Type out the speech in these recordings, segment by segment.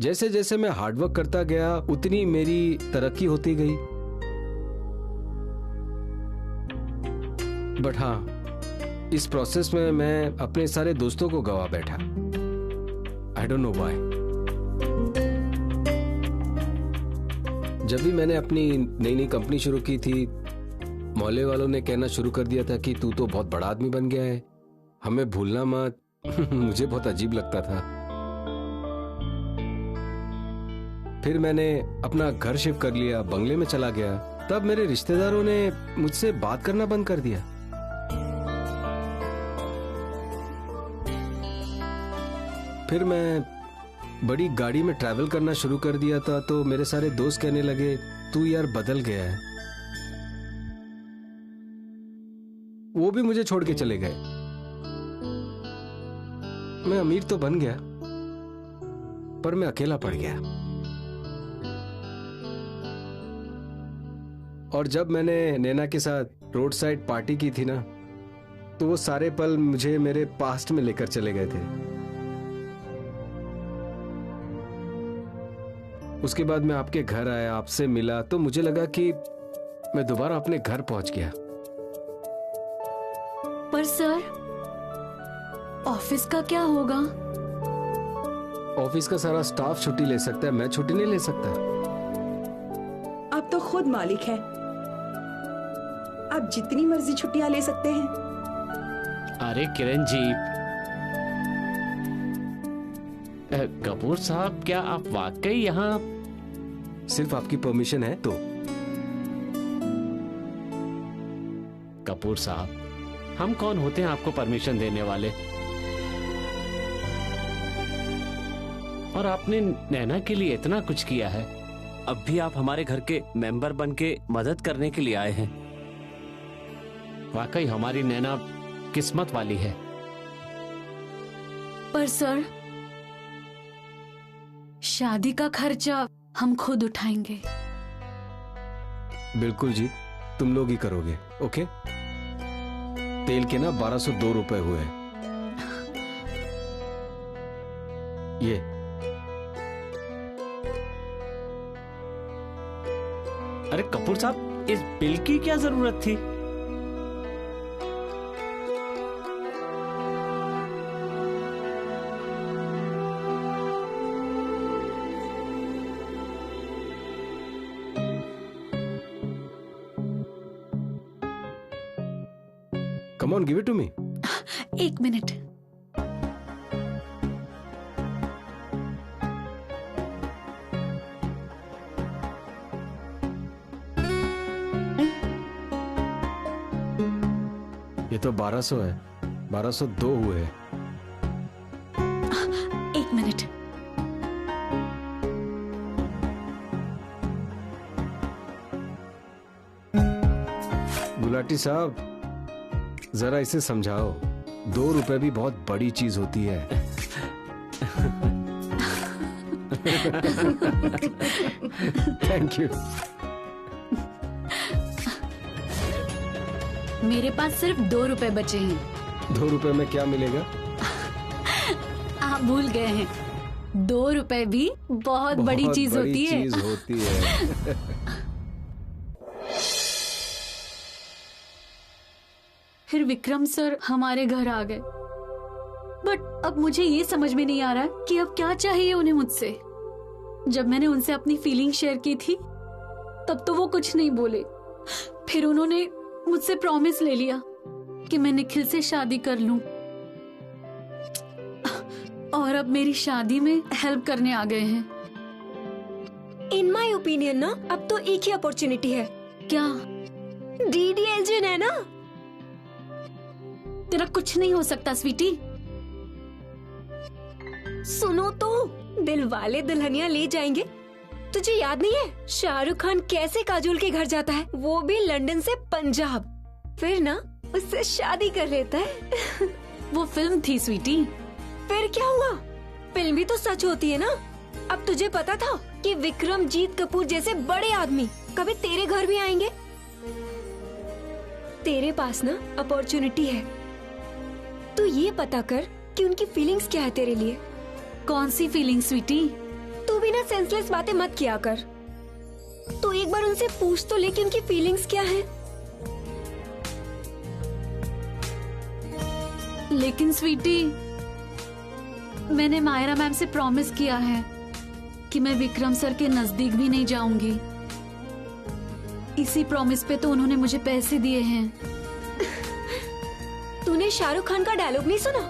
जैसे जैसे मैं हार्डवर्क करता गया उतनी मेरी तरक्की होती गई। बट हाँ, इस प्रोसेस में मैं अपने सारे दोस्तों को गवा बैठा। I don't know why. जब भी मैंने अपनी नई नई कंपनी शुरू की थी, मोहल्ले वालों ने कहना शुरू कर दिया था कि तू तो बहुत बड़ा आदमी बन गया है, हमें भूलना मत। मुझे बहुत अजीब लगता था। फिर मैंने अपना घर शिफ्ट कर लिया, बंगले में चला गया। तब मेरे रिश्तेदारों ने मुझसे बात करना बंद कर दिया। फिर मैं बड़ी गाड़ी में ट्रैवल करना शुरू कर दिया था, तो मेरे सारे दोस्त कहने लगे तू यार बदल गया है। वो भी मुझे छोड़ के चले गए। मैं अमीर तो बन गया, पर मैं अकेला पड़ गया। और जब मैंने नैना के साथ रोड साइड पार्टी की थी ना, तो वो सारे पल मुझे मेरे पास्ट में लेकर चले गए थे। उसके बाद मैं आपके घर आया, आपसे मिला, तो मुझे लगा कि मैं दोबारा अपने घर पहुंच गया। पर सर, ऑफिस का क्या होगा? ऑफिस का सारा स्टाफ छुट्टी ले सकता है, मैं छुट्टी नहीं ले सकता। आप तो खुद मालिक हैं। आप जितनी मर्जी छुट्टियां ले सकते हैं। अरे किरण जी, कपूर साहब, क्या आप वाकई यहाँ? सिर्फ आपकी परमिशन है तो। कपूर साहब, हम कौन होते हैं आपको परमिशन देने वाले? और आपने नैना के लिए इतना कुछ किया है, अब भी आप हमारे घर के मेंबर बन के मदद करने के लिए आए हैं। वाकई हमारी नैना किस्मत वाली है। पर सर, शादी का खर्चा हम खुद उठाएंगे। बिल्कुल जी, तुम लोग ही करोगे। ओके? तेल के ना 1202 रुपए हुए। ये अरे कपूर साहब, इस बिल की क्या जरूरत थी? Come on, give it to me. एक मिनट। ये तो 1200 है, 1202 हुए हैं। एक मिनट। गुलाटी साहब, जरा इसे समझाओ, 2 रुपए भी बहुत बड़ी चीज होती है। Thank you. मेरे पास सिर्फ 2 रुपए बचे हैं। 2 रुपए में क्या मिलेगा? आप भूल गए हैं, 2 रुपए भी बहुत बड़ी चीज होती है। चीज होती है। फिर विक्रम सर हमारे घर आ गए, बट अब मुझे ये समझ में नहीं आ रहा कि अब क्या चाहिए उन्हें मुझसे। जब मैंने उनसे अपनी फीलिंग शेयर की थी, तब तो वो कुछ नहीं बोले। फिर उन्होंने मुझसे प्रॉमिस ले लिया कि मैं निखिल से शादी कर लूं, और अब मेरी शादी में हेल्प करने आ गए हैं। इन माई ओपिनियन ना, अब तो एक ही अपॉर्चुनिटी है। क्या? DDLJ है ना? तेरा कुछ नहीं हो सकता स्वीटी। सुनो तो, दिल वाले दुल्हनिया ले जाएंगे। तुझे याद नहीं है शाहरुख खान कैसे काजोल के घर जाता है, वो भी लंदन से पंजाब, फिर ना उससे शादी कर लेता है। वो फिल्म थी स्वीटी। फिर क्या हुआ? फिल्म भी तो सच होती है ना। अब तुझे पता था कि विक्रमजीत कपूर जैसे बड़े आदमी कभी तेरे घर भी आएंगे? तेरे पास ना अपॉर्चुनिटी है, तू ये पता कर कि उनकी फीलिंग्स क्या है तेरे लिए। कौन सी फीलिंग स्वीटी? तू भी ना सेंसलेस बातें मत किया कर। तू एक बार उनसे पूछ तो ले कि उनकी फीलिंग्स क्या है। लेकिन स्वीटी, मैंने मायरा मैम से प्रॉमिस किया है कि मैं विक्रम सर के नजदीक भी नहीं जाऊंगी। इसी प्रॉमिस पे तो उन्होंने मुझे पैसे दिए हैं। तूने शाहरुख खान का डायलॉग नहीं सुना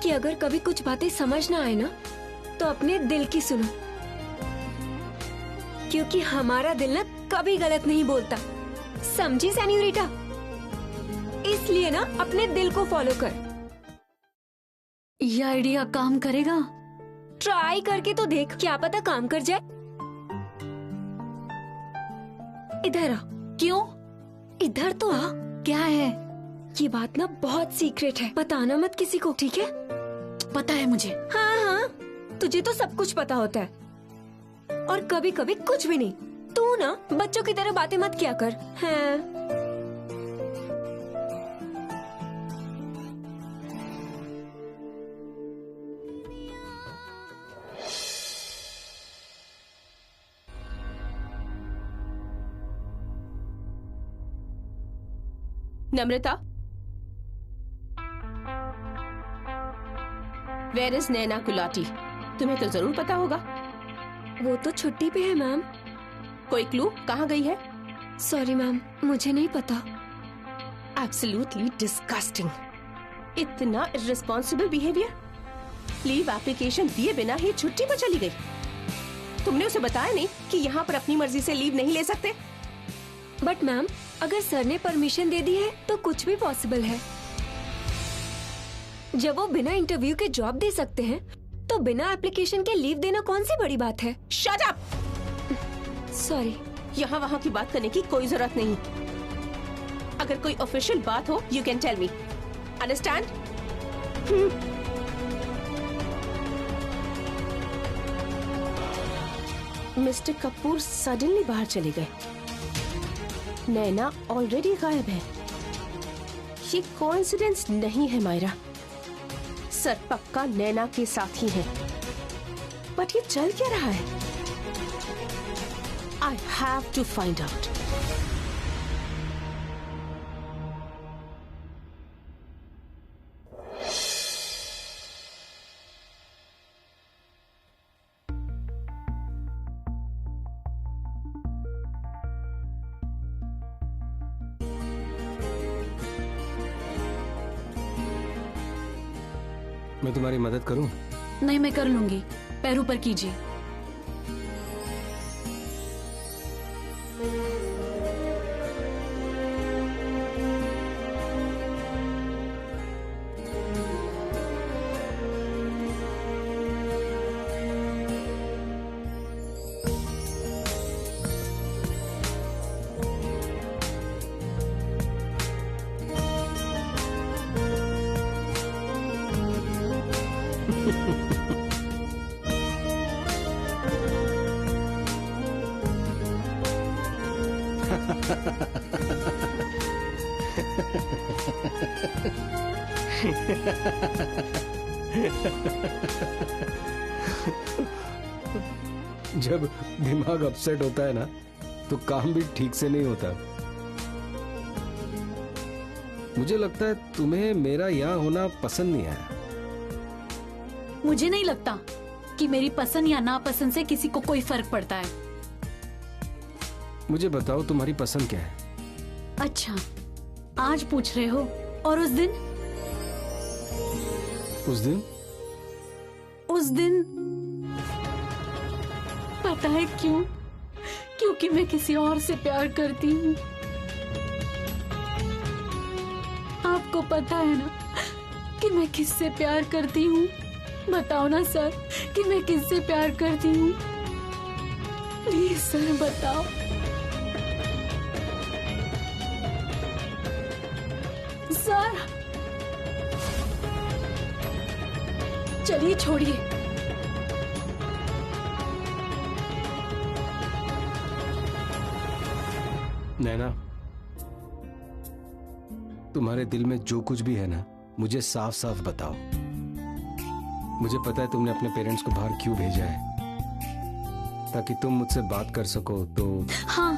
कि अगर कभी कुछ बातें समझ ना आए ना तो अपने दिल की सुनो, क्योंकि हमारा दिल ना कभी गलत नहीं बोलता, समझी सेन्योरिटा? इसलिए ना अपने दिल को फॉलो कर। ये आइडिया काम करेगा? ट्राई करके तो देख, क्या पता काम कर जाए। इधर आ। क्यों? इधर तो आ। क्या है? ये बात ना बहुत सीक्रेट है, बताना मत किसी को, ठीक है? पता है मुझे। हाँ हाँ, तुझे तो सब कुछ पता होता है और कभी कभी कुछ भी नहीं। तू ना बच्चों की तरह बातें मत किया कर। हाँ। नम्रता, वेयर इज नैना गुलाटी? तुम्हें तो जरूर पता होगा। वो तो छुट्टी पे है मैम। कोई क्लू? कहाँ गई है? सॉरी मैम, मुझे नहीं पता। Absolutely disgusting. इतना इर्रेस्पॉन्सिबल बिहेवियर। लीव एप्लीकेशन दिए बिना ही छुट्टी पर चली गई। तुमने उसे बताया नहीं कि यहाँ पर अपनी मर्जी से लीव नहीं ले सकते? बट मैम, अगर सर ने परमिशन दे दी है तो कुछ भी पॉसिबल है। जब वो बिना इंटरव्यू के जॉब दे सकते हैं तो बिना एप्लीकेशन के लीव देना कौन सी बड़ी बात है? Shut up! सॉरी। यहाँ वहाँ की बात करने की कोई जरूरत नहीं। अगर कोई ऑफिशियल बात हो, you can tell me. Understand? Mister Kapoor suddenly बाहर चले गए। नैना ऑलरेडी गायब है। ये कोइंसिडेंस नहीं है मायरा। सर पक्का नैना के साथ ही है। बट ये चल क्या रहा है? I have to find out. मैं तुम्हारी मदद करूं? नहीं, मैं कर लूंगी। पैर ऊपर कीजिए। जब दिमाग अपसेट होता है ना तो काम भी ठीक से नहीं होता। मुझे लगता है तुम्हें मेरा यहाँ होना पसंद नहीं आया। मुझे नहीं लगता कि मेरी पसंद या नापसंद से किसी को कोई फर्क पड़ता है। मुझे बताओ तुम्हारी पसंद क्या है? अच्छा, आज पूछ रहे हो? और उस दिन? उस दिन पता है क्यों? क्योंकि मैं किसी और से प्यार करती हूँ। आपको पता है ना कि मैं किससे प्यार करती हूँ? बताओ ना सर कि मैं किससे प्यार करती हूँ। प्लीज सर बताओ। सर चलिए छोड़िए। नैना, तुम्हारे दिल में जो कुछ भी है ना, मुझे साफ साफ बताओ। मुझे पता है तुमने अपने पेरेंट्स को बाहर क्यों भेजा है। ताकि तुम मुझसे बात कर सको तो। हाँ,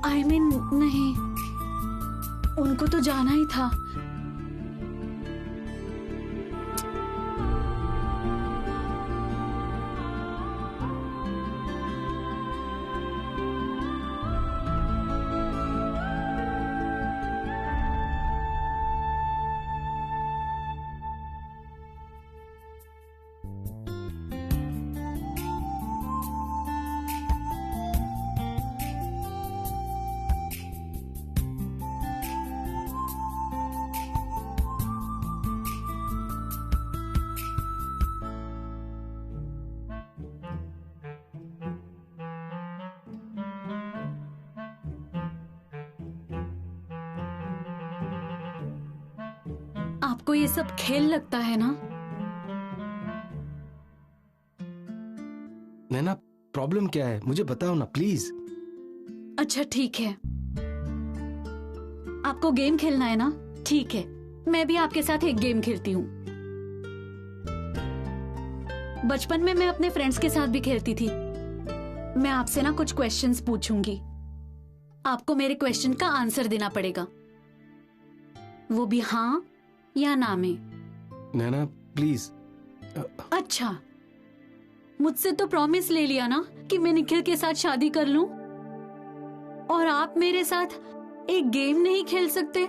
I mean, नहीं, उनको तो जाना ही था। आपको ये सब खेल लगता है ना? नैना, प्रॉब्लम क्या है मुझे बताओ ना प्लीज। अच्छा ठीक है, आपको गेम खेलना है ना? ठीक है, मैं भी आपके साथ एक गेम खेलती हूँ। बचपन में मैं अपने फ्रेंड्स के साथ भी खेलती थी। मैं आपसे ना कुछ क्वेश्चंस पूछूंगी, आपको मेरे क्वेश्चन का आंसर देना पड़ेगा, वो भी हाँ या ना में। नैना प्लीज। अच्छा, मुझसे तो प्रॉमिस ले लिया ना कि मैं निखिल के साथ शादी कर लूं, और आप मेरे साथ एक गेम नहीं खेल सकते?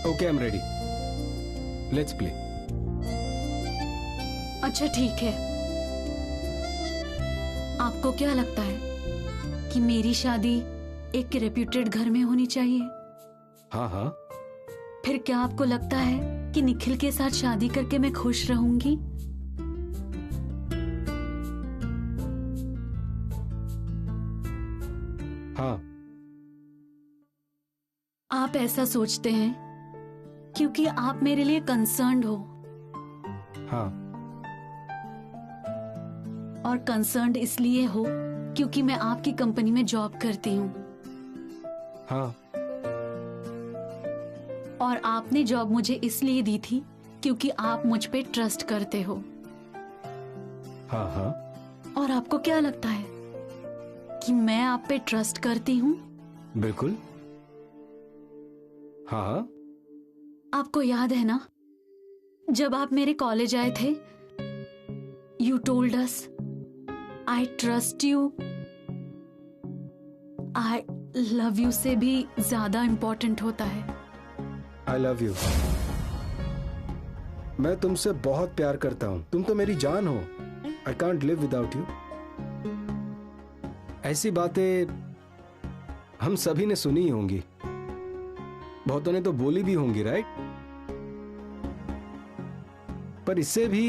Okay, I am ready, let's play. अच्छा ठीक है, आपको क्या लगता है कि मेरी शादी एक रेप्यूटेड घर में होनी चाहिए? हाँ हाँ। फिर क्या आपको लगता है कि निखिल के साथ शादी करके मैं खुश रहूंगी? हाँ। आप ऐसा सोचते हैं क्योंकि आप मेरे लिए कंसर्न्ड हो, हाँ। और कंसर्न्ड इसलिए हो क्योंकि मैं आपकी कंपनी में जॉब करती हूँ। हाँ। और आपने जॉब मुझे इसलिए दी थी क्योंकि आप मुझ पे ट्रस्ट करते हो। हाँ हाँ। और आपको क्या लगता है कि मैं आप पे ट्रस्ट करती हूँ? बिल्कुल। हाँ हाँ। आपको याद है ना, जब आप मेरे कॉलेज आए थे, you told us I trust you, I love you से भी ज्यादा इंपॉर्टेंट होता है। I love you. मैं तुमसे बहुत प्यार करता हूं, तुम तो मेरी जान हो। I can't live without you. ऐसी बातें हम सभी ने सुनी ही होंगी, बहुतों ने तो बोली भी होंगी, राइट? पर इससे भी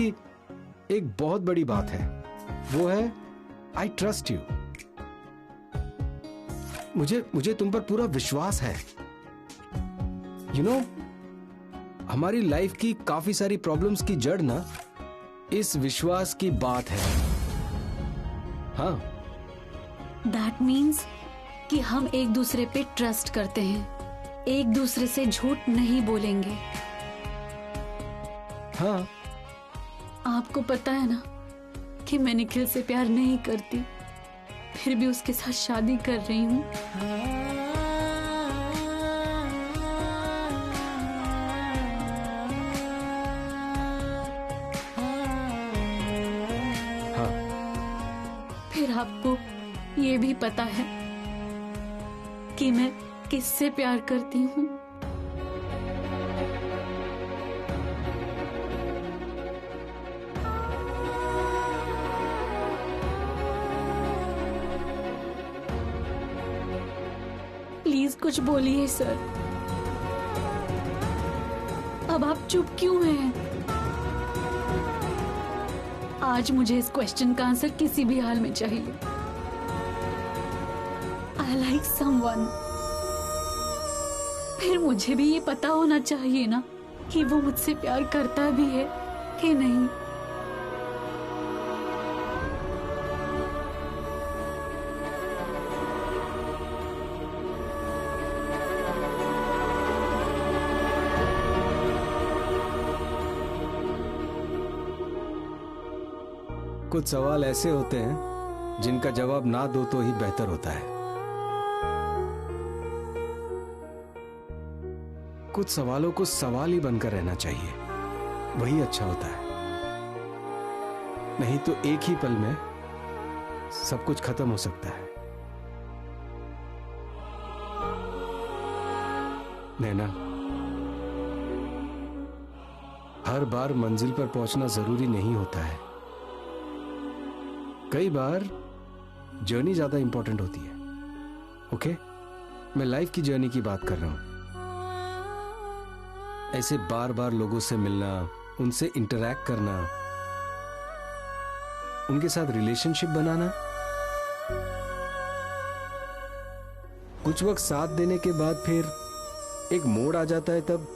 एक बहुत बड़ी बात है, वो है आई ट्रस्ट यू। मुझे तुम पर पूरा विश्वास है। यू नो, हमारी लाइफ की काफी सारी प्रॉब्लम्स की जड़ ना इस विश्वास की बात है। हाँ। दैट मीन्स कि हम एक दूसरे पे ट्रस्ट करते हैं, एक दूसरे से झूठ नहीं बोलेंगे। हाँ। आपको पता है ना कि मैं निखिल से प्यार नहीं करती, फिर भी उसके साथ शादी कर रही हूँ। फिर आपको ये भी पता है कि मैं किससे प्यार करती हूँ? प्लीज कुछ बोलिए सर। अब आप चुप क्यों हैं? आज मुझे इस क्वेश्चन का आंसर किसी भी हाल में चाहिए। I like someone। फिर मुझे भी ये पता होना चाहिए ना कि वो मुझसे प्यार करता भी है कि नहीं। कुछ सवाल ऐसे होते हैं जिनका जवाब ना दो तो ही बेहतर होता है। कुछ सवालों को सवाल ही बनकर रहना चाहिए, वही अच्छा होता है। नहीं तो एक ही पल में सब कुछ खत्म हो सकता है। नैना, हर बार मंजिल पर पहुंचना जरूरी नहीं होता है। कई बार जर्नी ज्यादा इंपॉर्टेंट होती है। ओके, मैं लाइफ की जर्नी की बात कर रहा हूं। ऐसे बार बार लोगों से मिलना, उनसे इंटरैक्ट करना, उनके साथ रिलेशनशिप बनाना, कुछ वक्त साथ देने के बाद फिर एक मोड़ आ जाता है, तब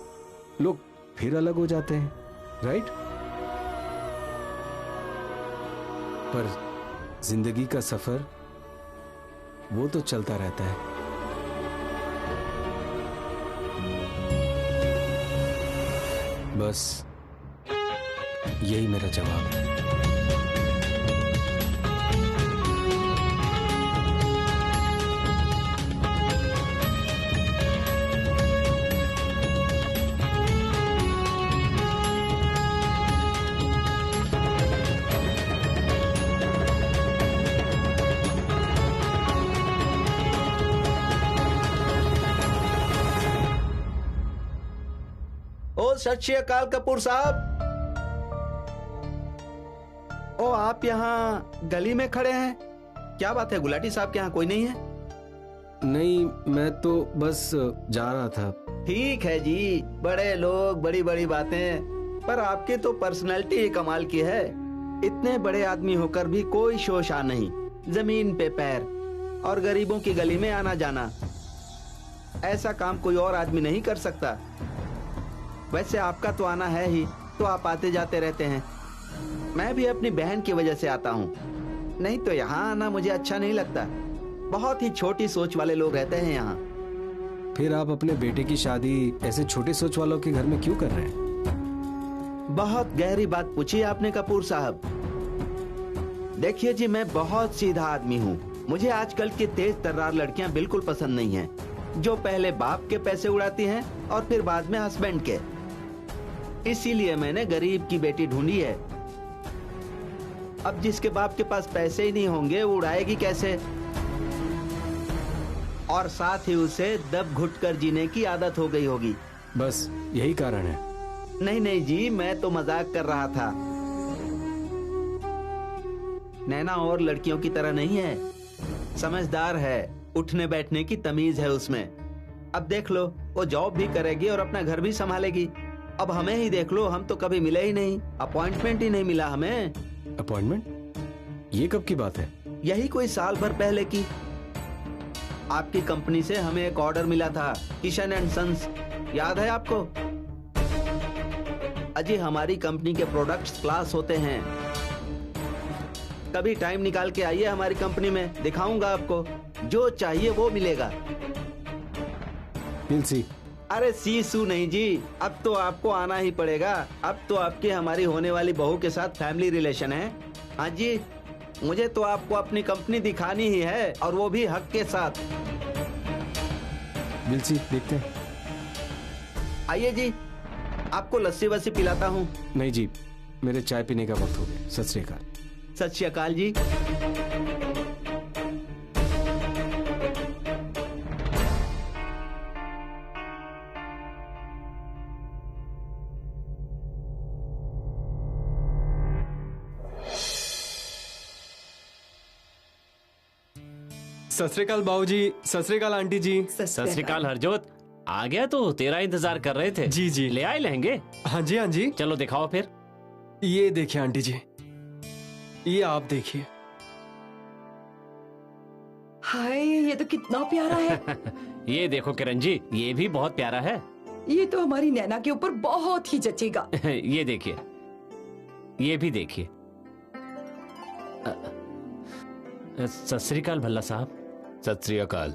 लोग फिर अलग हो जाते हैं, राइट? पर जिंदगी का सफर वो तो चलता रहता है। बस यही मेरा जवाब है। सत श्री अकाल कपूर साहब। ओ, आप यहाँ गली में खड़े हैं, क्या बात है? गुलाटी साहब के यहाँ कोई नहीं है? नहीं, मैं तो बस जा रहा था। ठीक है जी, बड़े लोग बड़ी बड़ी बातें, पर आपकी तो पर्सनैलिटी ही कमाल की है। इतने बड़े आदमी होकर भी कोई शोशा नहीं, जमीन पे पैर और गरीबों की गली में आना जाना। ऐसा काम कोई और आदमी नहीं कर सकता। वैसे आपका तो आना है ही, तो आप आते जाते रहते हैं। मैं भी अपनी बहन की वजह से आता हूँ, नहीं तो यहाँ आना मुझे अच्छा नहीं लगता। बहुत ही छोटी सोच वाले लोग रहते हैं यहाँ। फिर आप अपने बेटे की शादी ऐसे छोटे सोच वालों के घर में क्यों कर रहे हैं? बहुत गहरी बात पूछी आपने कपूर साहब। देखिए जी, मैं बहुत सीधा आदमी हूँ। मुझे आजकल की तेज तर्रार लड़कियाँ बिल्कुल पसंद नहीं हैं, जो पहले बाप के पैसे उड़ाती हैं और फिर बाद में हस्बैंड के। इसीलिए मैंने गरीब की बेटी ढूंढी है। अब जिसके बाप के पास पैसे ही नहीं होंगे, वो उड़ाएगी कैसे? और साथ ही उसे दब घुट कर जीने की आदत हो गई होगी। बस यही कारण है? नहीं नहीं जी, मैं तो मजाक कर रहा था। नैना और लड़कियों की तरह नहीं है, समझदार है, उठने बैठने की तमीज है उसमें। अब देख लो, वो जॉब भी करेगी और अपना घर भी संभालेगी। अब हमें ही देख लो, हम तो कभी मिले ही नहीं, अपॉइंटमेंट ही नहीं मिला हमें। अपॉइंटमेंट? ये कब की बात है? यही कोई साल भर पहले की। आपकी कंपनी से हमें एक ऑर्डर मिला था, किशन एंड सन्स, याद है आपको? अजी, हमारी कंपनी के प्रोडक्ट्स क्लास होते हैं। कभी टाइम निकाल के आइए हमारी कंपनी में, दिखाऊंगा आपको, जो चाहिए वो मिलेगा। सी। अरे सीसू नहीं जी, अब तो आपको आना ही पड़ेगा। अब तो आपकी हमारी होने वाली बहू के साथ फैमिली रिलेशन है। हाँ जी, मुझे तो आपको अपनी कंपनी दिखानी ही है, और वो भी हक के साथ। सी, देखते हैं। आइए जी, आपको लस्सी वस्सी पिलाता हूँ। नहीं जी, मेरे चाय पीने का वक्त हो गया। सत श्री अकाल। सत श्री अकाल जी। सत श्री अकाल बाबूजी, सत श्री अकाल आंटी जी। सत श्री अकाल हरजोत, आ गया तो तेरा इंतजार कर रहे थे। जी जी। ले आए लहंगे? हाँ जी हाँ जी। चलो दिखाओ फिर। ये देखिए आंटी जी, ये आप देखिए। हाय, ये तो कितना प्यारा है। ये देखो किरण जी, ये भी बहुत प्यारा है। ये तो हमारी नैना के ऊपर बहुत ही जचेगा। ये देखिए, ये भी देखिए। सत श्री अकाल भल्ला साहब। सत श्री अकाल।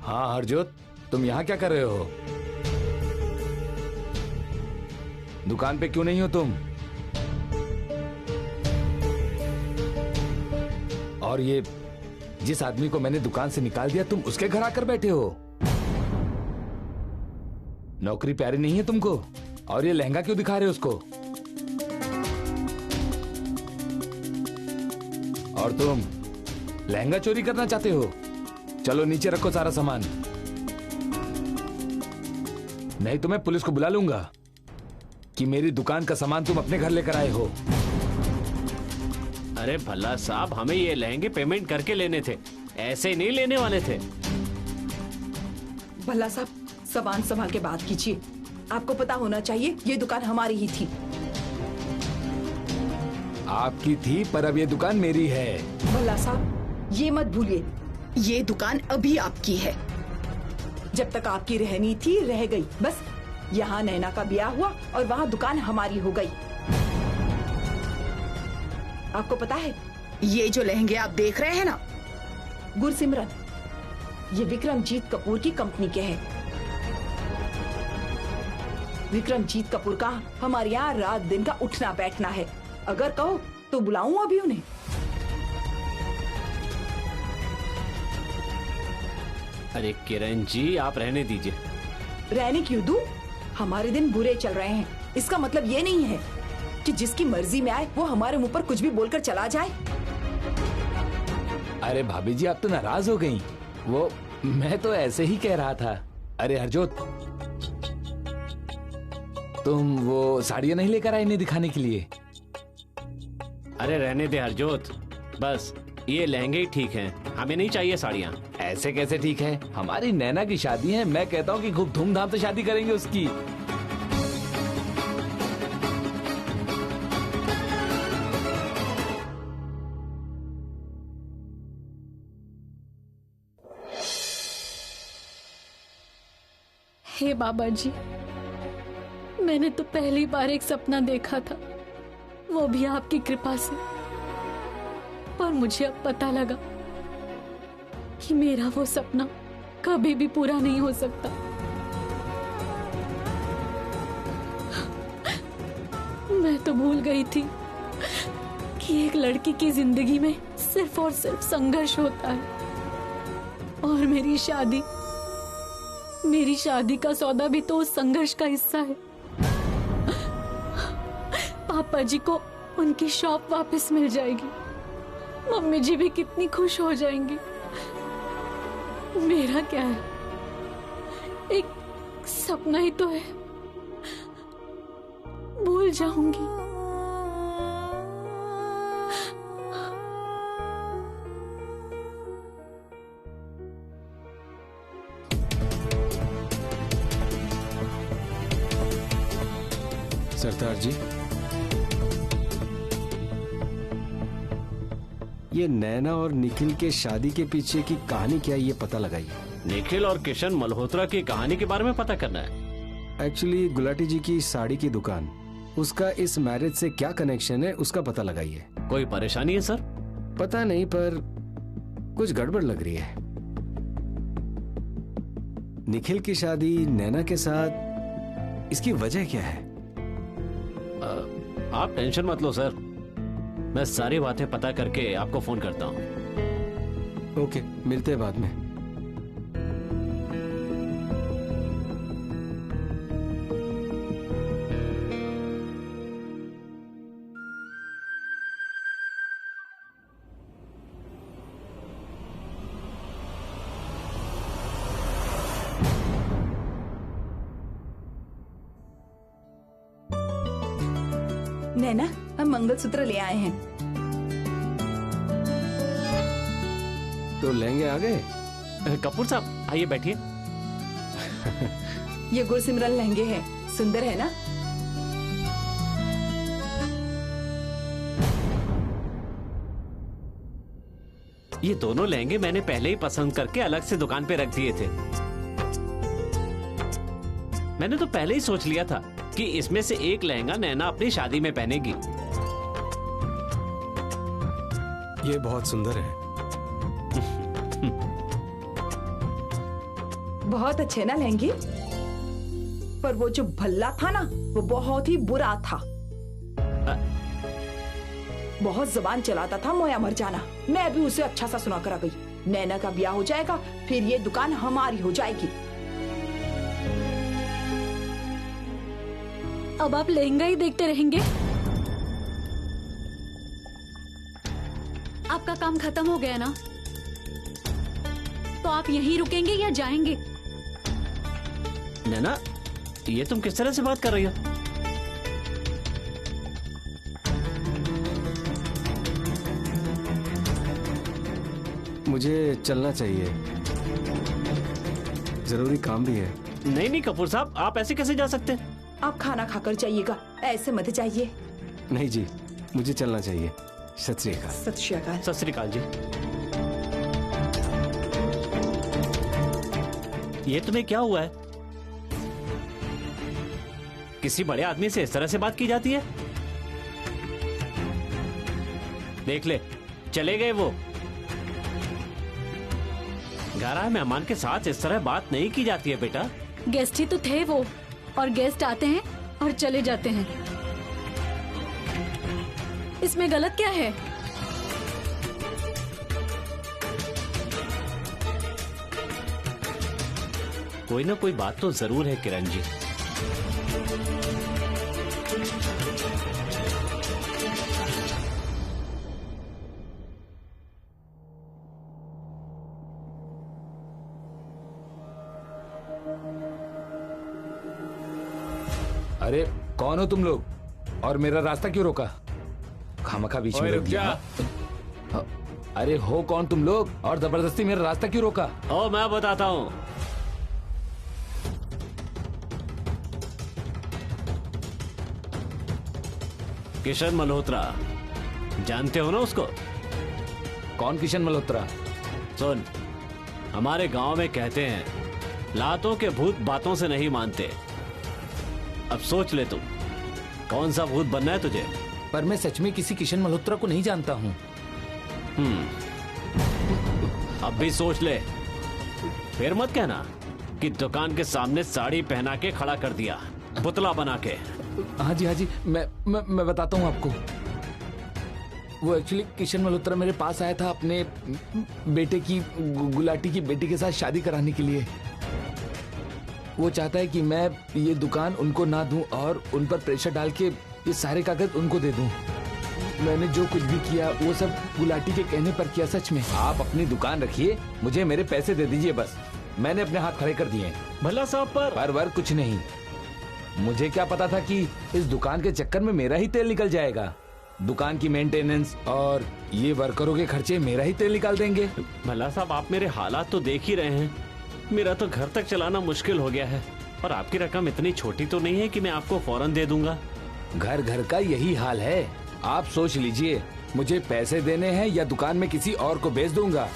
हाँ हरजोत, तुम यहाँ क्या कर रहे हो? दुकान पे क्यों नहीं हो तुम? और ये जिस आदमी को मैंने दुकान से निकाल दिया, तुम उसके घर आकर बैठे हो। नौकरी प्यारी नहीं है तुमको? और ये लहंगा क्यों दिखा रहे हो उसको? और तुम लहंगा चोरी करना चाहते हो? चलो नीचे रखो सारा सामान, नहीं तो मैं पुलिस को बुला लूंगा कि मेरी दुकान का सामान तुम अपने घर लेकर आए हो। अरे भल्ला साहब, हमें ये लहंगे पेमेंट करके लेने थे, ऐसे ही नहीं लेने वाले थे। भल्ला साहब, सामान संभाल के बात कीजिए। आपको पता होना चाहिए ये दुकान हमारी ही थी। आपकी थी, पर अब ये दुकान मेरी है। भल्ला साहब, ये मत भूलिए, ये दुकान अभी आपकी है। जब तक आपकी रहनी थी रह गई, बस यहाँ नैना का ब्याह हुआ और वहाँ दुकान हमारी हो गई। आपको पता है ये जो लहंगे आप देख रहे हैं ना, गुरसिमरन, ये विक्रमजीत कपूर की कंपनी के हैं। विक्रमजीत कपूर का हमारे यहाँ रात दिन का उठना बैठना है। अगर कहो तो बुलाऊं अभी उन्हें? अरे किरण जी, आप रहने दीजिए। रहने क्यों दूं? हमारे दिन बुरे चल रहे हैं, इसका मतलब ये नहीं है कि जिसकी मर्जी में आए वो हमारे मुंह पर कुछ भी बोलकर चला जाए। अरे भाभी जी, आप तो नाराज हो गई। वो मैं तो ऐसे ही कह रहा था। अरे हरजोत, तुम वो साड़ियाँ नहीं लेकर आए इन्हें दिखाने के लिए? अरे रहने दे हरजोत, बस ये लहंगे ही ठीक हैं, हमें नहीं चाहिए साड़ियाँ। ऐसे कैसे ठीक है? हमारी नैना की शादी है, मैं कहता हूँ कि खूब धूमधाम से शादी करेंगे उसकी। हे बाबा जी, मैंने तो पहली बार एक सपना देखा था, वो भी आपकी कृपा से। पर मुझे अब पता लगा कि मेरा वो सपना कभी भी पूरा नहीं हो सकता। मैं तो भूल गई थी कि एक लड़की की जिंदगी में सिर्फ और सिर्फ संघर्ष होता है। और मेरी शादी का सौदा भी तो उस संघर्ष का हिस्सा है। पापा जी को उनकी शॉप वापस मिल जाएगी, मम्मी जी भी कितनी खुश हो जाएंगी। मेरा क्या है, एक सपना ही तो है, भूल जाऊंगी। सरदार जी, ये नैना और निखिल के शादी के पीछे की कहानी क्या है, ये पता लगाइए। निखिल और किशन मल्होत्रा की कहानी के बारे में पता करना है। एक्चुअली गुलाटी जी की साड़ी की दुकान, उसका इस मैरिज से क्या कनेक्शन है, उसका पता लगाइए। कोई परेशानी है सर? पता नहीं, पर कुछ गड़बड़ लग रही है। निखिल की शादी नैना के साथ, इसकी वजह क्या है? आप टेंशन मत लो सर, मैं सारी बातें पता करके आपको फोन करता हूँ। ओके, मिलते हैं बाद में। नैना, हम मंगलसूत्र ले आए हैं। तो लहंगे आ गए? कपूर साहब आइए बैठिए। ये गुरसिमरन लहंगे हैं, सुंदर है ना? ये दोनों लहंगे मैंने पहले ही पसंद करके अलग से दुकान पे रख दिए थे। मैंने तो पहले ही सोच लिया था कि इसमें से एक लहंगा नैना अपनी शादी में पहनेगी। ये बहुत सुंदर है। बहुत अच्छे ना लहंगे? पर वो जो भल्ला था ना, वो बहुत ही बुरा था। बहुत जुबान चलाता था, मोया मर जाना। मैं भी उसे अच्छा सा सुना कर आ गई, नैना का ब्याह हो जाएगा, फिर ये दुकान हमारी हो जाएगी। अब आप लहंगा ही देखते रहेंगे? आपका काम खत्म हो गया ना, तो आप यहीं रुकेंगे या जाएंगे? नैना, ये तुम किस तरह से बात कर रही हो? मुझे चलना चाहिए, जरूरी काम भी है। नहीं नहीं कपूर साहब, आप ऐसे कैसे जा सकते? आप खाना खाकर जाइएगा, ऐसे मत जाइए। नहीं जी, मुझे चलना चाहिए। सत श्री अकाल। सत श्री अकाल। सत श्री अकाल जी। ये तुम्हें क्या हुआ है? किसी बड़े आदमी से इस तरह से बात की जाती है? देख ले, चले गए वो। घर आए मेहमान के साथ इस तरह बात नहीं की जाती है बेटा। गेस्ट ही तो थे वो, और गेस्ट आते हैं और चले जाते हैं, इसमें गलत क्या है? कोई ना कोई बात तो जरूर है किरण जी। अरे कौन हो तुम लोग, और मेरा रास्ता क्यों रोका? खामखा बीच में रोक दिया। अरे हो कौन तुम लोग, और जबरदस्ती मेरा रास्ता क्यों रोका? ओ मैं बताता हूं। किशन मल्होत्रा, जानते हो ना उसको? कौन किशन मल्होत्रा? सुन, हमारे गांव में कहते हैं, लातों के भूत बातों से नहीं मानते। अब सोच ले तुम, कौन सा भूत बनना है तुझे? पर मैं सच में किसी किशन मल्होत्रा को नहीं जानता हूँ। अब भी सोच ले, फिर मत कहना कि दुकान के सामने साड़ी पहना के खड़ा कर दिया, पुतला बना के। हाँ जी, मैं बताता हूँ आपको। वो एक्चुअली किशन मल्होत्रा मेरे पास आया था अपने बेटे की, गुलाटी की बेटी के साथ शादी कराने के लिए। वो चाहता है कि मैं ये दुकान उनको ना दूं और उन पर प्रेशर डाल के ये सारे कागज उनको दे दूं। मैंने जो कुछ भी किया वो सब गुलाटी के कहने पर किया। सच में आप अपनी दुकान रखिए, मुझे मेरे पैसे दे दीजिए बस। मैंने अपने हाथ खड़े कर दिए। भला साहब पर कुछ नहीं। मुझे क्या पता था कि इस दुकान के चक्कर में मेरा ही तेल निकल जाएगा। दुकान की मेंटेनेंस और ये वर्करों के खर्चे मेरा ही तेल निकाल देंगे। भला साहब, आप मेरे हालात तो देख ही रहे हैं। मेरा तो घर तक चलाना मुश्किल हो गया है, और आपकी रकम इतनी छोटी तो नहीं है कि मैं आपको फौरन दे दूंगा। घर घर का यही हाल है। आप सोच लीजिए, मुझे पैसे देने हैं या दुकान में किसी और को बेच दूंगा।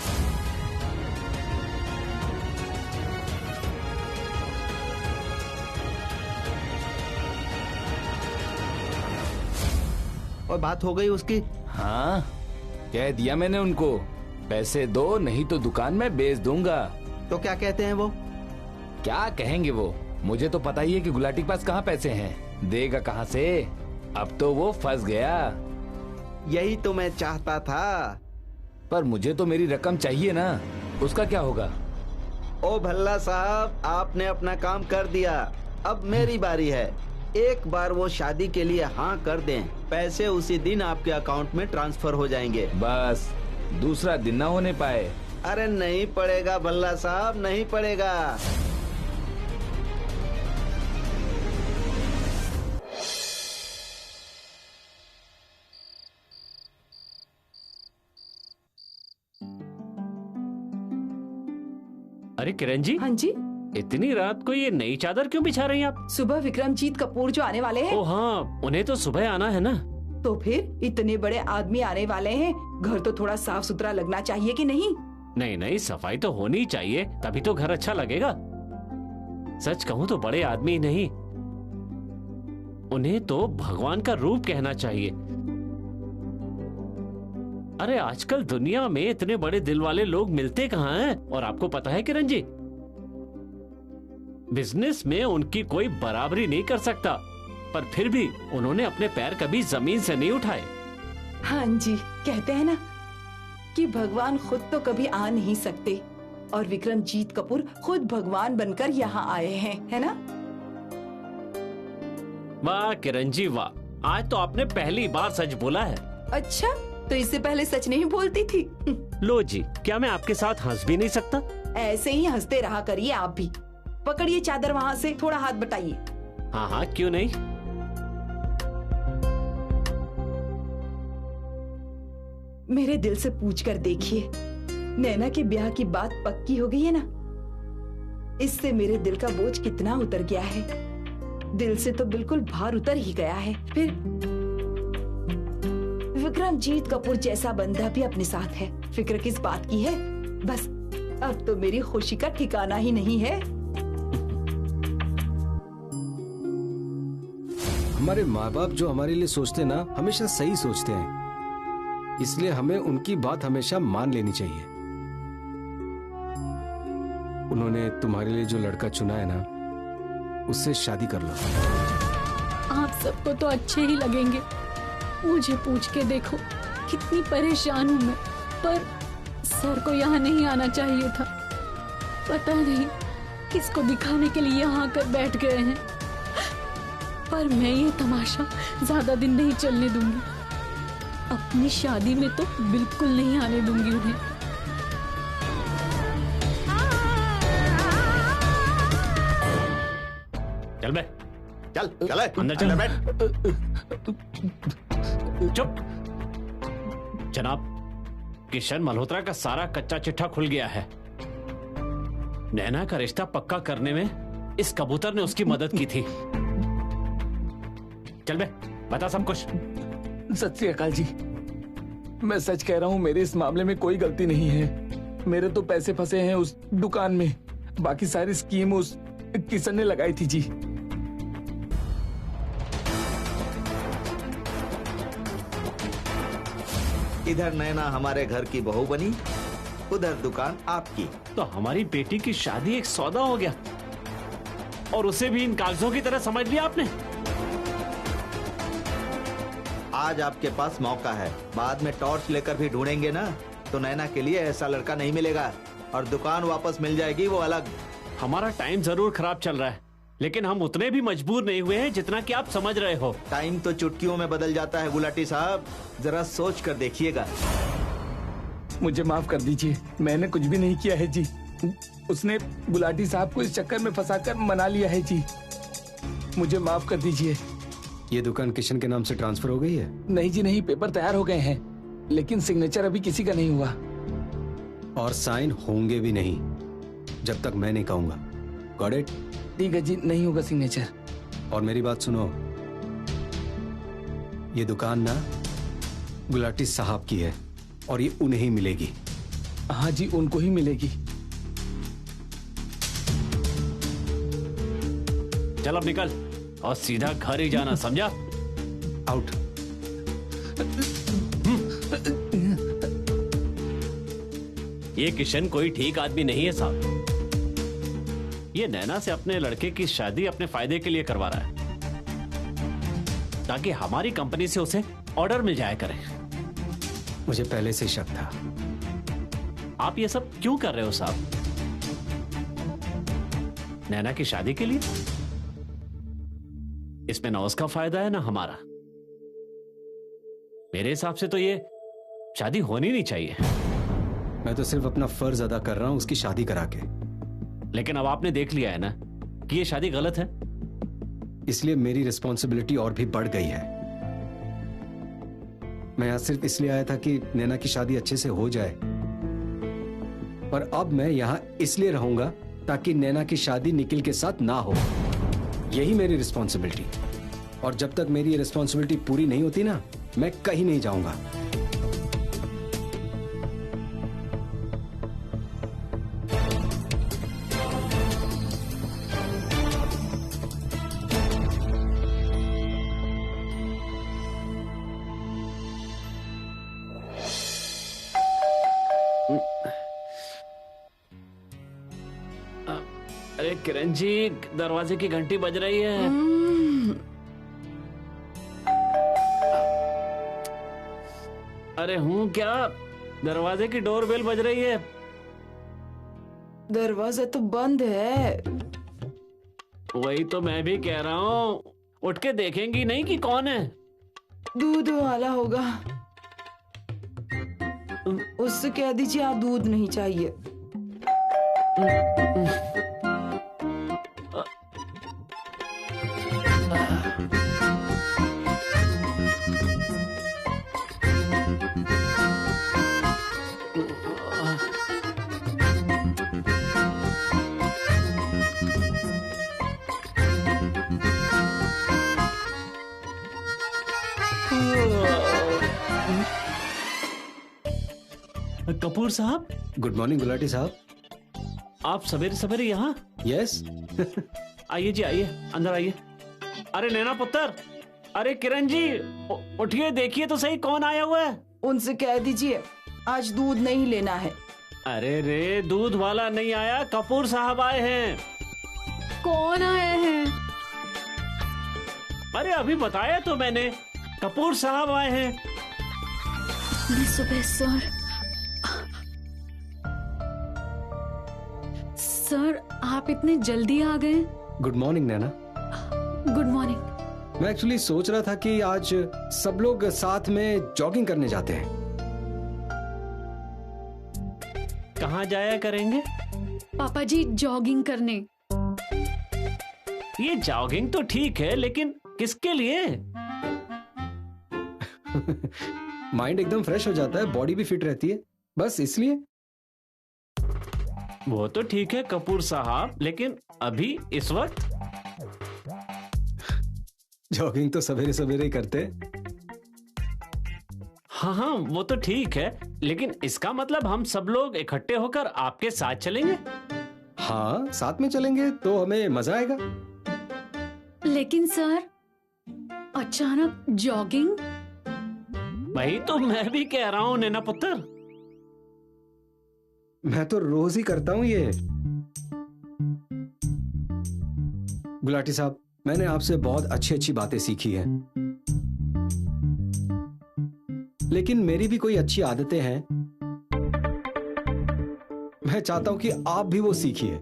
और बात हो गई उसकी? हाँ, कह दिया मैंने उनको, पैसे दो नहीं तो दुकान में बेच दूंगा। तो क्या कहते हैं वो? क्या कहेंगे वो? मुझे तो पता ही है कि गुलाटी के पास कहाँ पैसे हैं, देगा कहाँ से। अब तो वो फंस गया। यही तो मैं चाहता था। पर मुझे तो मेरी रकम चाहिए ना, उसका क्या होगा? ओ भल्ला साहब, आपने अपना काम कर दिया, अब मेरी बारी है। एक बार वो शादी के लिए हाँ कर दें, पैसे उसी दिन आपके अकाउंट में ट्रांसफर हो जाएंगे। बस दूसरा दिन ना होने पाए। अरे नहीं पड़ेगा भल्ला साहब, नहीं पड़ेगा। अरे किरण जी। हाँ जी। इतनी रात को ये नई चादर क्यों बिछा रही हैं आप? सुबह विक्रमजीत कपूर जो आने वाले हैं। ओ हाँ, उन्हें तो सुबह आना है ना। तो फिर इतने बड़े आदमी आने वाले हैं, घर तो थोड़ा साफ सुथरा लगना चाहिए कि नहीं? नहीं नहीं, सफाई तो होनी चाहिए, तभी तो घर अच्छा लगेगा। सच कहूँ तो बड़े आदमी नहीं, उन्हें तो भगवान का रूप कहना चाहिए। अरे आजकल दुनिया में इतने बड़े दिल वाले लोग मिलते कहाँ हैं? और आपको पता है किरण जी, बिजनेस में उनकी कोई बराबरी नहीं कर सकता, पर फिर भी उन्होंने अपने पैर कभी जमीन से नहीं उठाए। हाँ जी, कहते हैं ना कि भगवान खुद तो कभी आ नहीं सकते, और विक्रमजीत कपूर खुद भगवान बनकर यहाँ आए हैं, है ना? वाह किरण जी वाह, आज तो आपने पहली बार सच बोला है। अच्छा, तो इससे पहले सच नहीं बोलती थी? लो जी, क्या मैं आपके साथ हंस भी नहीं सकता? ऐसे ही हंसते रहा करिए आप भी। पकड़िए चादर वहाँ से, थोड़ा हाथ बटाइए। हाँ हाँ, क्यों नहीं। मेरे दिल से पूछ कर देखिए, नैना के ब्याह की बात पक्की हो गई है ना? इससे मेरे दिल का बोझ कितना उतर गया है। दिल से तो बिल्कुल भार उतर ही गया है। फिर विक्रमजीत कपूर जैसा बंदा भी अपने साथ है, फिक्र किस बात की है? बस अब तो मेरी खुशी का ठिकाना ही नहीं है। हमारे माँ बाप जो हमारे लिए सोचते ना, हमेशा सही सोचते हैं, इसलिए हमें उनकी बात हमेशा मान लेनी चाहिए। उन्होंने तुम्हारे लिए जो लड़का चुना है ना, उससे शादी कर लो। आप सबको तो अच्छे ही लगेंगे। मुझे पूछ के देखो, कितनी परेशान हूँ मैं, पर सर को यहाँ नहीं आना चाहिए था। पता नहीं किसको दिखाने के लिए यहाँ आकर बैठ गए हैं, पर मैं ये तमाशा ज्यादा दिन नहीं चलने दूंगी। अपनी शादी में तो बिल्कुल नहीं आने दूंगी उन्हें। चल बे, चल चल अंदर चल बैठ। चुप। जनाब, किशन मल्होत्रा का सारा कच्चा चिट्ठा खुल गया है। नैना का रिश्ता पक्का करने में इस कबूतर ने उसकी मदद की थी। चल बे, बता सब कुछ। सत श्री अकाल जी, मैं सच कह रहा हूँ, मेरे इस मामले में कोई गलती नहीं है। मेरे तो पैसे फंसे हैं उस दुकान में, बाकी सारी स्कीम उस किशन ने लगाई थी जी। इधर नैना हमारे घर की बहू बनी, उधर दुकान आपकी। तो हमारी बेटी की शादी एक सौदा हो गया, और उसे भी इन कागजों की तरह समझ लिया आपने। आज आपके पास मौका है, बाद में टॉर्च लेकर भी ढूंढेंगे ना, तो नैना के लिए ऐसा लड़का नहीं मिलेगा, और दुकान वापस मिल जाएगी, वो अलग। हमारा टाइम जरूर खराब चल रहा है, लेकिन हम उतने भी मजबूर नहीं हुए हैं जितना कि आप समझ रहे हो। टाइम तो चुटकियों में बदल जाता है गुलाटी साहब, जरा सोच कर देखिएगा। मुझे माफ कर दीजिए, मैंने कुछ भी नहीं किया है जी। उसने गुलाटी साहब को इस चक्कर में फंसाकर मना लिया है जी। मुझे माफ कर दीजिए। ये दुकान किशन के नाम से ट्रांसफर हो गई है? नहीं जी नहीं, पेपर तैयार हो गए हैं, लेकिन सिग्नेचर अभी किसी का नहीं हुआ। और साइन होंगे भी नहीं जब तक मैं नहीं कहूंगा। Got it? ठीक है जी, नहीं होगा सिग्नेचर। और मेरी बात सुनो, ये दुकान ना गुलाटी साहब की है, और ये उन्हें ही मिलेगी। हाँ जी, उनको ही मिलेगी। चल अब निकल और सीधा घर ही जाना, समझा? आउट। ये किशन कोई ठीक आदमी नहीं है साहब। ये नैना से अपने लड़के की शादी अपने फायदे के लिए करवा रहा है, ताकि हमारी कंपनी से उसे ऑर्डर मिल जाया करे। मुझे पहले से शक था। आप ये सब क्यों कर रहे हो साहब? नैना की शादी के लिए? इसमें ना उसका फायदा है ना हमारा। मेरे हिसाब से तो ये शादी होनी नहीं चाहिए। मैं तो सिर्फ अपना फर्ज अदा कर रहा हूं, उसकी शादी करा के। लेकिन अब आपने देख लिया है ना कि ये शादी गलत है, इसलिए मेरी रिस्पॉन्सिबिलिटी और भी बढ़ गई है। मैं यहां सिर्फ इसलिए आया था कि नैना की शादी अच्छे से हो जाए, पर अब मैं यहां इसलिए रहूंगा ताकि नैना की शादी निखिल के साथ ना हो। यही मेरी रिस्पॉन्सिबिलिटी, और जब तक मेरी ये रिस्पॉन्सिबिलिटी पूरी नहीं होती ना, मैं कहीं नहीं जाऊंगा। अरे अरे किरण जी, दरवाजे की घंटी बज रही है। अरे हूँ क्या, दरवाजे की डोरबेल बज रही है। दरवाजा तो बंद है। वही तो मैं भी कह रहा हूँ, उठ के देखेंगी नहीं कि कौन है? दूध वाला होगा, उससे कह दीजिए आप दूध नहीं चाहिए। कपूर साहब। गुड मॉर्निंग गुलाटी साहब। आप सवेरे सवेरे यहाँ? यस। आइए जी, आइए, अंदर आइए। अरे नैना पुत्र, अरे किरण जी, उठिए, देखिए तो सही कौन आया हुआ है। उनसे कह दीजिए आज दूध नहीं लेना है। अरे रे, दूध वाला नहीं आया, कपूर साहब आए हैं। कौन आए हैं? अरे अभी बताया तो मैंने, कपूर साहब आए हैं। सुबह सर, आप इतने जल्दी आ गए? Good morning Naina. Good morning. मैं एक्चुअली सोच रहा था कि आज सब लोग साथ में जॉगिंग करने जाते हैं। कहाँ जाया करेंगे? पापा जी, जॉगिंग करने। ये जॉगिंग तो ठीक है, लेकिन किसके लिए? माइंड एकदम फ्रेश हो जाता है, बॉडी भी फिट रहती है, बस इसलिए। वो तो ठीक है कपूर साहब, लेकिन अभी इस वक्त? जॉगिंग तो सवेरे सवेरे ही करते हैं। हाँ, वो तो ठीक है, लेकिन इसका मतलब हम सब लोग इकट्ठे होकर आपके साथ चलेंगे? हाँ, साथ में चलेंगे तो हमें मजा आएगा। लेकिन सर, अचानक जॉगिंग? वही तो मैं भी कह रहा हूँ नैना पुत्र। मैं तो रोज ही करता हूँ ये। गुलाटी साहब, मैंने आपसे बहुत अच्छी अच्छी बातें सीखी हैं, लेकिन मेरी भी कोई अच्छी आदतें हैं। मैं चाहता हूं कि आप भी वो सीखिए।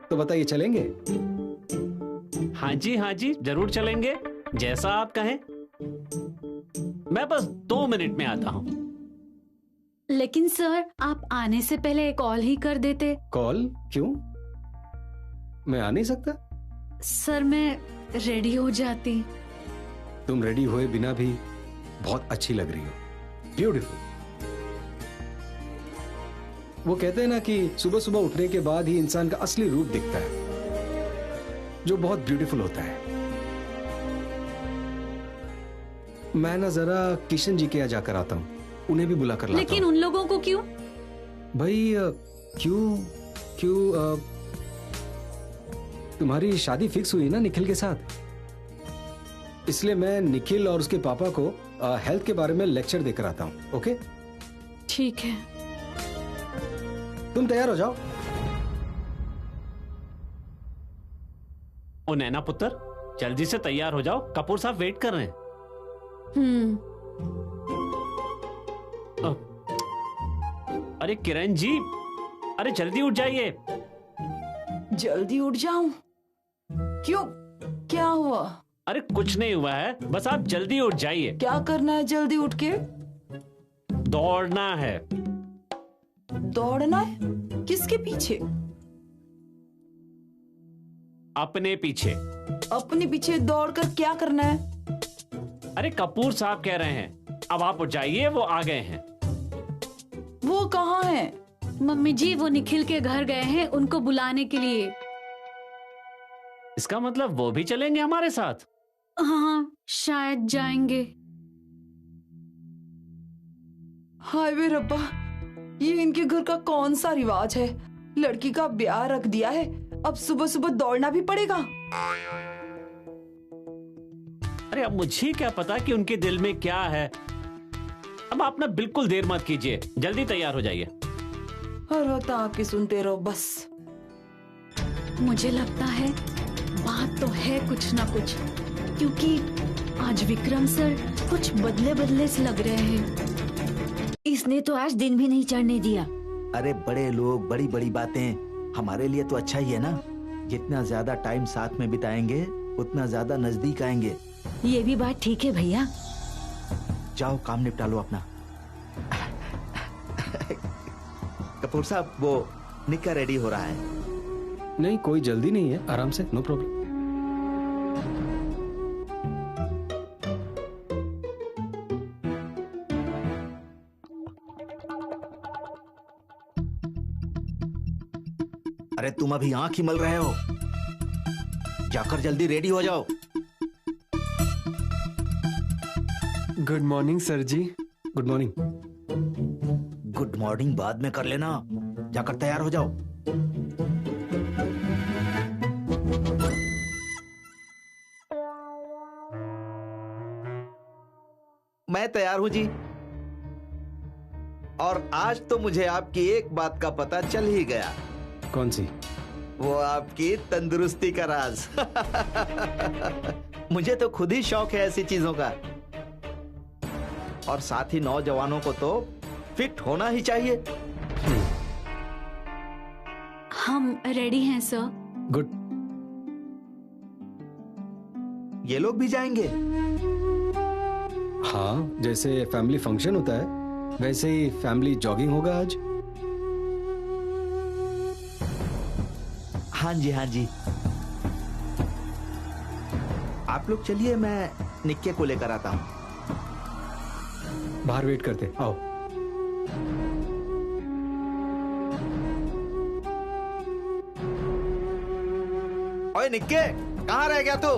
तो बताइए, चलेंगे? हाँ जी, जरूर चलेंगे, जैसा आप कहें। मैं बस 2 मिनट में आता हूं। लेकिन सर, आप आने से पहले कॉल ही कर देते। कॉल? क्यों? मैं आ नहीं सकता? सर, मैं रेडी हो जाती। तुम रेडी हुए बिना भी बहुत अच्छी लग रही हो, ब्यूटीफुल। वो कहते हैं ना कि सुबह सुबह उठने के बाद ही इंसान का असली रूप दिखता है, जो बहुत ब्यूटीफुल होता है। मैं ना जरा किशन जी के यहाँ जाकर आता हूँ, उन्हें भी बुला कर लाता हूँ। लेकिन उन लोगों को क्यों? भाई क्यों तुम्हारी शादी फिक्स हुई ना निखिल के साथ, इसलिए मैं निखिल और उसके पापा को हेल्थ के बारे में लेक्चर देकर आता हूँ। ओके? ठीक है। तुम तैयार हो जाओ। ओ नैना पुत्र, जल्दी से तैयार हो जाओ, कपूर साहब वेट कर रहे हैं। अरे किरण जी, अरे जल्दी उठ जाइए। जल्दी उठ जाऊं? क्यों, क्या हुआ? अरे कुछ नहीं हुआ है, बस आप जल्दी उठ जाइए। क्या करना है जल्दी उठ के? दौड़ना है। दौड़ना है? किसके पीछे? अपने पीछे। अपने पीछे दौड़कर क्या करना है? अरे कपूर साहब कह रहे हैं, अब आप उठ जाइए, वो आ गए हैं। वो कहाँ हैं? मम्मी जी, वो निखिल के घर गए हैं उनको बुलाने के लिए। इसका मतलब वो भी चलेंगे हमारे साथ? हाँ, शायद जाएंगे। हाय वे रब्बा, ये इनके घर का कौन सा रिवाज है? लड़की का ब्याह रख दिया है, अब सुबह सुबह दौड़ना भी पड़ेगा। अरे अब मुझे क्या पता कि उनके दिल में क्या है। अब आप ना बिल्कुल देर मत कीजिए, जल्दी तैयार हो जाइए। हर वक्त आपकी सुनते रहो बस। मुझे लगता है बात तो है कुछ ना कुछ, क्योंकि आज विक्रम सर कुछ बदले बदले से लग रहे हैं। इसने तो आज दिन भी नहीं चढ़ने दिया। अरे बड़े लोग, बड़ी बड़ी बातें, हमारे लिए तो अच्छा ही है ना। जितना ज्यादा टाइम साथ में बिताएंगे उतना ज्यादा नजदीक आएंगे। ये भी बात ठीक है भैया। जाओ काम निपटा लो अपना। कपूर साहब, वो निक्का रेडी हो रहा है। नहीं, कोई जल्दी नहीं है, आराम से, नो प्रॉब्लम। अरे तुम अभी आंख ही मल रहे हो, जाकर जल्दी रेडी हो जाओ। Good morning sir ji. Good morning. Good morning बाद में कर लेना, जाकर तैयार हो जाओ। मैं तैयार हूं जी। और आज तो मुझे आपकी एक बात का पता चल ही गया। कौन सी? वो आपकी तंदुरुस्ती का राज। मुझे तो खुद ही शौक है ऐसी चीजों का। और साथ ही नौजवानों को तो फिट होना ही चाहिए। हम रेडी हैं सर। गुड। ये लोग भी जाएंगे? हाँ, जैसे फैमिली फंक्शन होता है वैसे ही फैमिली जॉगिंग होगा आज। हाँ जी, हाँ जी। आप लोग चलिए, मैं निक्के को लेकर आता हूं। बाहर वेट करते, आओ। ओए निक्के, कहाँ रह गया तू?